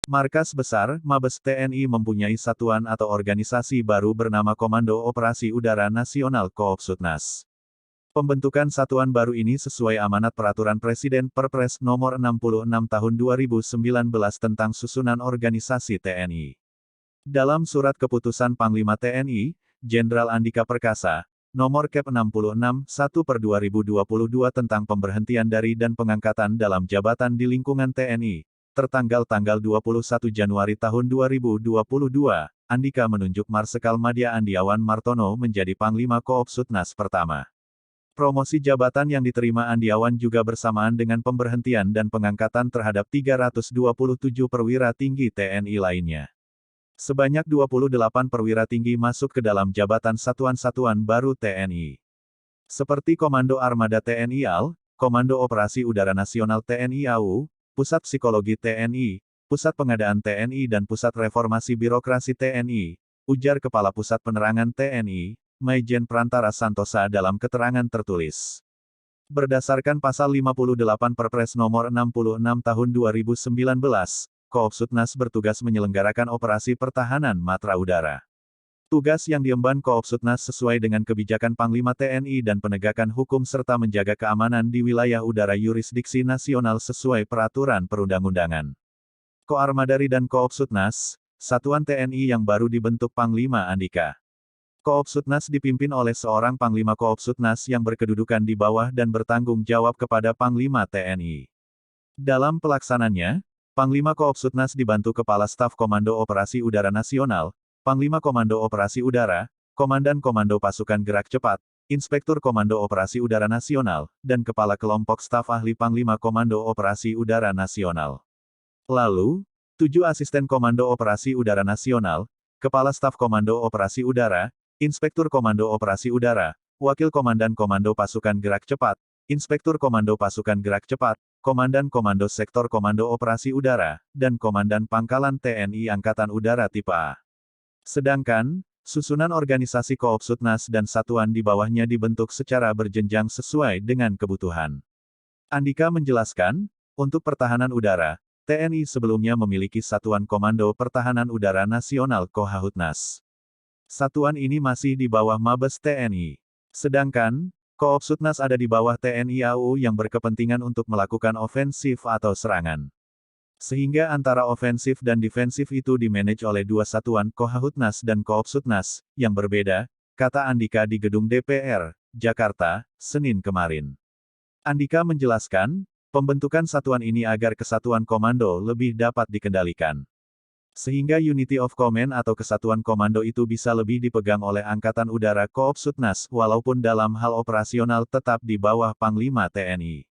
Markas Besar, Mabes TNI mempunyai satuan atau organisasi baru bernama Komando Operasi Udara Nasional Koopsutnas. Pembentukan satuan baru ini sesuai amanat Peraturan Presiden Perpres Nomor 66 Tahun 2019 tentang susunan organisasi TNI. Dalam Surat Keputusan Panglima TNI, Jenderal Andika Perkasa, Nomor Kep 66, 1/2022 tentang pemberhentian dari dan pengangkatan dalam jabatan di lingkungan TNI, tertanggal tanggal 21 Januari tahun 2022, Andika menunjuk Marsikal Madya Andiawan Martono menjadi Panglima Koopsutnas pertama. Promosi jabatan yang diterima Andiawan juga bersamaan dengan pemberhentian dan pengangkatan terhadap 327 perwira tinggi TNI lainnya. Sebanyak 28 perwira tinggi masuk ke dalam jabatan satuan-satuan baru TNI. Seperti Komando Armada TNI AL, Komando Operasi Udara Nasional TNI AU, Pusat Psikologi TNI, Pusat Pengadaan TNI dan Pusat Reformasi Birokrasi TNI, ujar Kepala Pusat Penerangan TNI, Maijen Prantara Santosa dalam keterangan tertulis. Berdasarkan Pasal 58 Perpres Nomor 66 Tahun 2019, Koopsutnas bertugas menyelenggarakan operasi pertahanan matra udara. Tugas yang diemban Koopsutnas sesuai dengan kebijakan Panglima TNI dan penegakan hukum serta menjaga keamanan di wilayah udara yurisdiksi nasional sesuai peraturan perundang-undangan. Koarmadari dan Koopsutnas, satuan TNI yang baru dibentuk Panglima Andika. Koopsutnas dipimpin oleh seorang Panglima Koopsutnas yang berkedudukan di bawah dan bertanggung jawab kepada Panglima TNI. Dalam pelaksananya, Panglima Koopsutnas dibantu Kepala Staf Komando Operasi Udara Nasional, Panglima Komando Operasi Udara, Komandan Komando Pasukan Gerak Cepat, Inspektur Komando Operasi Udara Nasional, dan Kepala Kelompok Staf Ahli Panglima Komando Operasi Udara Nasional. Lalu, 7 Asisten Komando Operasi Udara Nasional, Kepala Staf Komando Operasi Udara, Inspektur Komando Operasi Udara, Wakil Komandan Komando Pasukan Gerak Cepat, Inspektur Komando Pasukan Gerak Cepat, Komandan Komando Sektor Komando Operasi Udara, dan Komandan Pangkalan TNI Angkatan Udara Tipe A. Sedangkan, susunan organisasi Koopsutnas dan satuan di bawahnya dibentuk secara berjenjang sesuai dengan kebutuhan. Andika menjelaskan, untuk pertahanan udara, TNI sebelumnya memiliki Satuan Komando Pertahanan Udara Nasional Kohahutnas. Satuan ini masih di bawah Mabes TNI. Sedangkan, Koopsutnas ada di bawah TNI AU yang berkepentingan untuk melakukan ofensif atau serangan. Sehingga antara ofensif dan defensif itu dimanage oleh dua satuan Kohahutnas dan Koopsutnas, yang berbeda, kata Andika di gedung DPR, Jakarta, Senin kemarin. Andika menjelaskan, pembentukan satuan ini agar kesatuan komando lebih dapat dikendalikan. Sehingga Unity of Command atau kesatuan komando itu bisa lebih dipegang oleh Angkatan Udara Koopsutnas, walaupun dalam hal operasional tetap di bawah Panglima TNI.